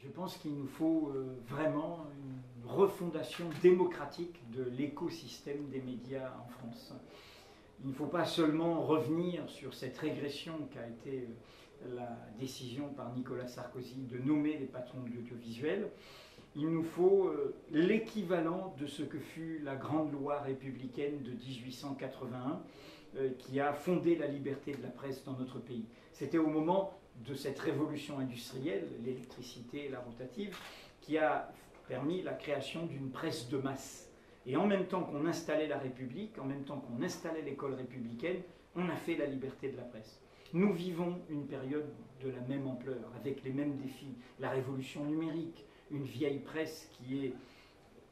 Je pense qu'il nous faut vraiment une refondation démocratique de l'écosystème des médias en France. Il ne faut pas seulement revenir sur cette régression qu'a été la décision par Nicolas Sarkozy de nommer les patrons de l'audiovisuel. Il nous faut l'équivalent de ce que fut la grande loi républicaine de 1881 qui a fondé la liberté de la presse dans notre pays. C'était au moment de cette révolution industrielle, l'électricité et la rotative, qui a permis la création d'une presse de masse. Et en même temps qu'on installait la République, en même temps qu'on installait l'école républicaine, on a fait la liberté de la presse. Nous vivons une période de la même ampleur, avec les mêmes défis. La révolution numérique, une vieille presse qui est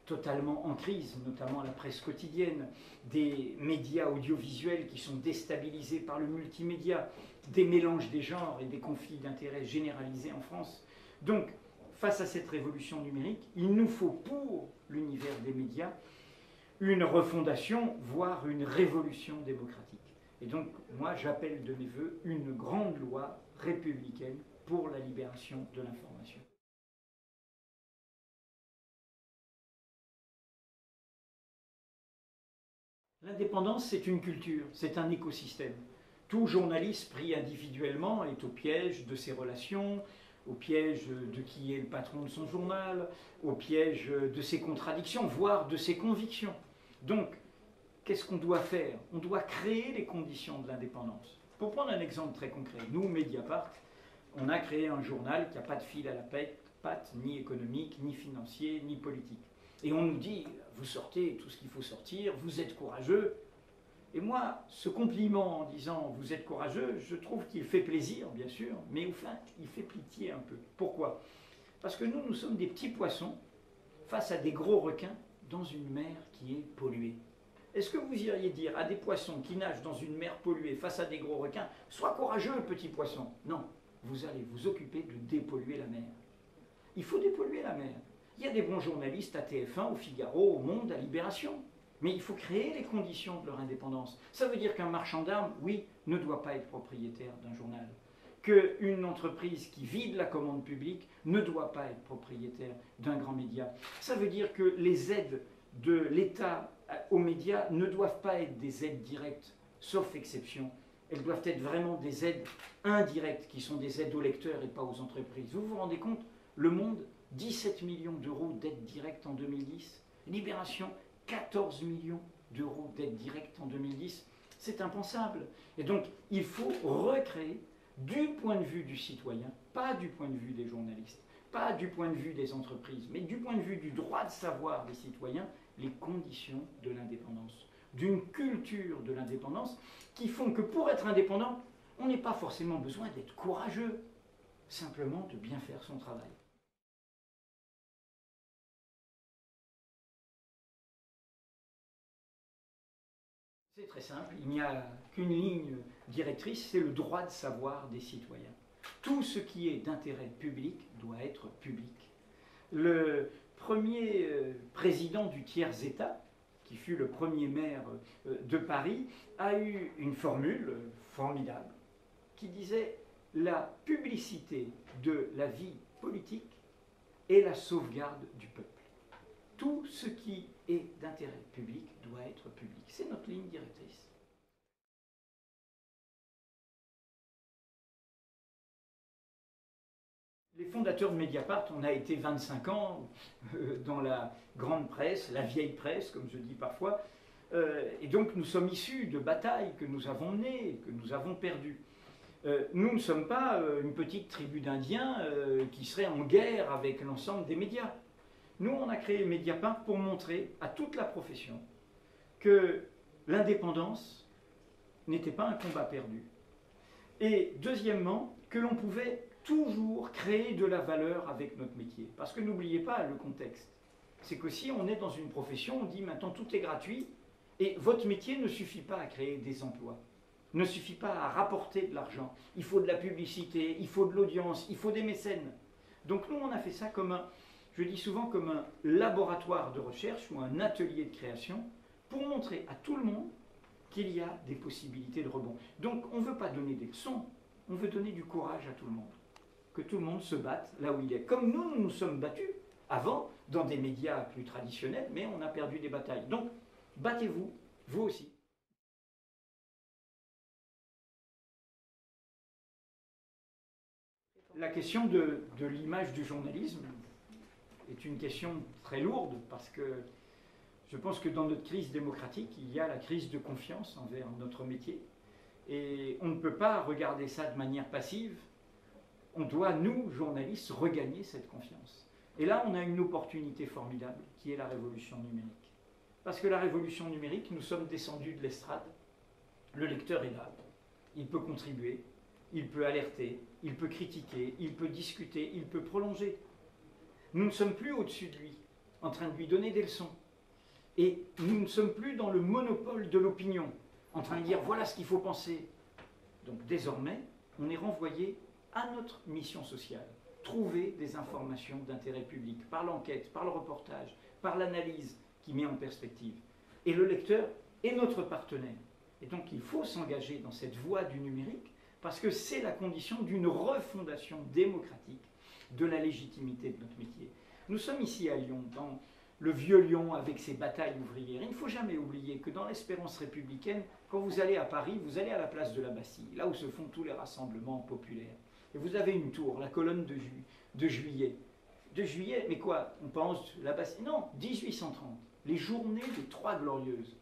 totalement en crise, notamment la presse quotidienne, des médias audiovisuels qui sont déstabilisés par le multimédia, des mélanges des genres et des conflits d'intérêts généralisés en France. Donc, face à cette révolution numérique, il nous faut pour l'univers des médias une refondation, voire une révolution démocratique. Et donc, moi, j'appelle de mes voeux une grande loi républicaine pour la libération de l'information. L'indépendance, c'est une culture, c'est un écosystème. Tout journaliste pris individuellement est au piège de ses relations, au piège de qui est le patron de son journal, au piège de ses contradictions, voire de ses convictions. Donc, qu'est-ce qu'on doit faire? On doit créer les conditions de l'indépendance. Pour prendre un exemple très concret, nous, Mediapart, on a créé un journal qui n'a pas de fil à la patte, ni économique, ni financier, ni politique. Et on nous dit, vous sortez tout ce qu'il faut sortir, vous êtes courageux. Et moi, ce compliment en disant, vous êtes courageux, je trouve qu'il fait plaisir, bien sûr, mais enfin, il fait pitié un peu. Pourquoi? Parce que nous sommes des petits poissons face à des gros requins dans une mer qui est polluée. Est-ce que vous iriez dire à des poissons qui nagent dans une mer polluée face à des gros requins, sois courageux, petit poisson? Non, vous allez vous occuper de dépolluer la mer. Il faut dépolluer la mer. Il y a des bons journalistes à TF1, au Figaro, au Monde, à Libération. Mais il faut créer les conditions de leur indépendance. Ça veut dire qu'un marchand d'armes, oui, ne doit pas être propriétaire d'un journal. Qu'une entreprise qui vide la commande publique ne doit pas être propriétaire d'un grand média. Ça veut dire que les aides de l'État aux médias ne doivent pas être des aides directes, sauf exception. Elles doivent être vraiment des aides indirectes, qui sont des aides aux lecteurs et pas aux entreprises. Vous vous rendez compte? Le Monde, 17 millions d'euros d'aides directes en 2010. Libération, 14 millions d'euros d'aides directes en 2010. C'est impensable. Et donc, il faut recréer, du point de vue du citoyen, pas du point de vue des journalistes, pas du point de vue des entreprises, mais du point de vue du droit de savoir des citoyens, les conditions de l'indépendance. D'une culture de l'indépendance qui font que pour être indépendant, on n'est pas forcément besoin d'être courageux, simplement de bien faire son travail. C'est très simple, il n'y a qu'une ligne directrice, c'est le droit de savoir des citoyens. Tout ce qui est d'intérêt public doit être public. Le premier président du tiers-État, qui fut le premier maire de Paris, a eu une formule formidable qui disait « La publicité de la vie politique est la sauvegarde du peuple ». Tout ce qui est d'intérêt public doit être public. C'est notre ligne directrice. Les fondateurs de Mediapart, on a été 25 ans dans la grande presse, la vieille presse, comme je dis parfois, et donc nous sommes issus de batailles que nous avons menées, que nous avons perdues. Nous ne sommes pas une petite tribu d'Indiens qui serait en guerre avec l'ensemble des médias. Nous, on a créé Mediapart pour montrer à toute la profession que l'indépendance n'était pas un combat perdu. Et deuxièmement, que l'on pouvait toujours créer de la valeur avec notre métier. Parce que n'oubliez pas le contexte. C'est que si on est dans une profession, on dit maintenant tout est gratuit, et votre métier ne suffit pas à créer des emplois, ne suffit pas à rapporter de l'argent. Il faut de la publicité, il faut de l'audience, il faut des mécènes. Donc nous, on a fait ça comme un, je dis souvent comme un laboratoire de recherche ou un atelier de création pour montrer à tout le monde qu'il y a des possibilités de rebond. Donc on ne veut pas donner des leçons, on veut donner du courage à tout le monde. que tout le monde se batte là où il est. Comme nous nous sommes battus avant, dans des médias plus traditionnels, mais on a perdu des batailles. Donc, battez-vous, vous aussi. La question de l'image du journalisme est une question très lourde parce que je pense que dans notre crise démocratique, il y a la crise de confiance envers notre métier et on ne peut pas regarder ça de manière passive. On doit, nous, journalistes, regagner cette confiance. Et là, on a une opportunité formidable qui est la révolution numérique. Parce que la révolution numérique, nous sommes descendus de l'estrade, le lecteur est là, il peut contribuer, il peut alerter, il peut critiquer, il peut discuter, il peut prolonger. Nous ne sommes plus au-dessus de lui, en train de lui donner des leçons. Et nous ne sommes plus dans le monopole de l'opinion, en train de dire voilà ce qu'il faut penser. Donc désormais, on est renvoyé à notre mission sociale. Trouver des informations d'intérêt public, par l'enquête, par le reportage, par l'analyse qui met en perspective. Et le lecteur est notre partenaire. Et donc il faut s'engager dans cette voie du numérique, parce que c'est la condition d'une refondation démocratique de la légitimité de notre métier. Nous sommes ici à Lyon, dans le vieux Lyon avec ses batailles ouvrières. Il ne faut jamais oublier que dans l'espérance républicaine, quand vous allez à Paris, vous allez à la place de la Bastille, là où se font tous les rassemblements populaires. Et vous avez une tour, la colonne de juillet. De juillet, mais quoi? On pense la Bastille? Non, 1830, les journées des Trois Glorieuses.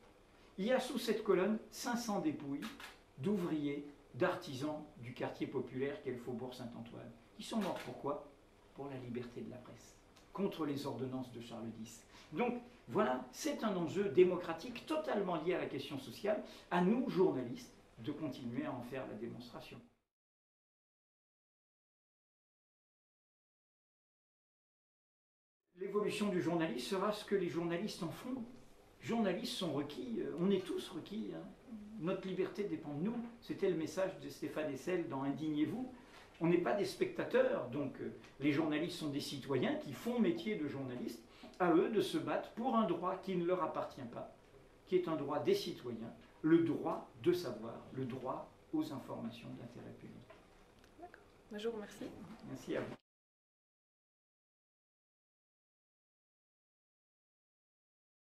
Il y a sous cette colonne 500 dépouilles d'ouvriers, d'artisans du quartier populaire qu'est le Faubourg Saint-Antoine. Ils sont morts pourquoi? Pour la liberté de la presse, contre les ordonnances de Charles X. Donc voilà, c'est un enjeu démocratique totalement lié à la question sociale, à nous, journalistes, de continuer à en faire la démonstration. L'évolution du journalisme sera ce que les journalistes en font. Les journalistes sont requis, on est tous requis, hein. Notre liberté dépend de nous. C'était le message de Stéphane Hessel dans Indignez-vous. On n'est pas des spectateurs, donc les journalistes sont des citoyens qui font métier de journaliste, à eux de se battre pour un droit qui ne leur appartient pas, qui est un droit des citoyens, le droit de savoir, le droit aux informations d'intérêt public. D'accord. Je vous remercie. Merci à vous.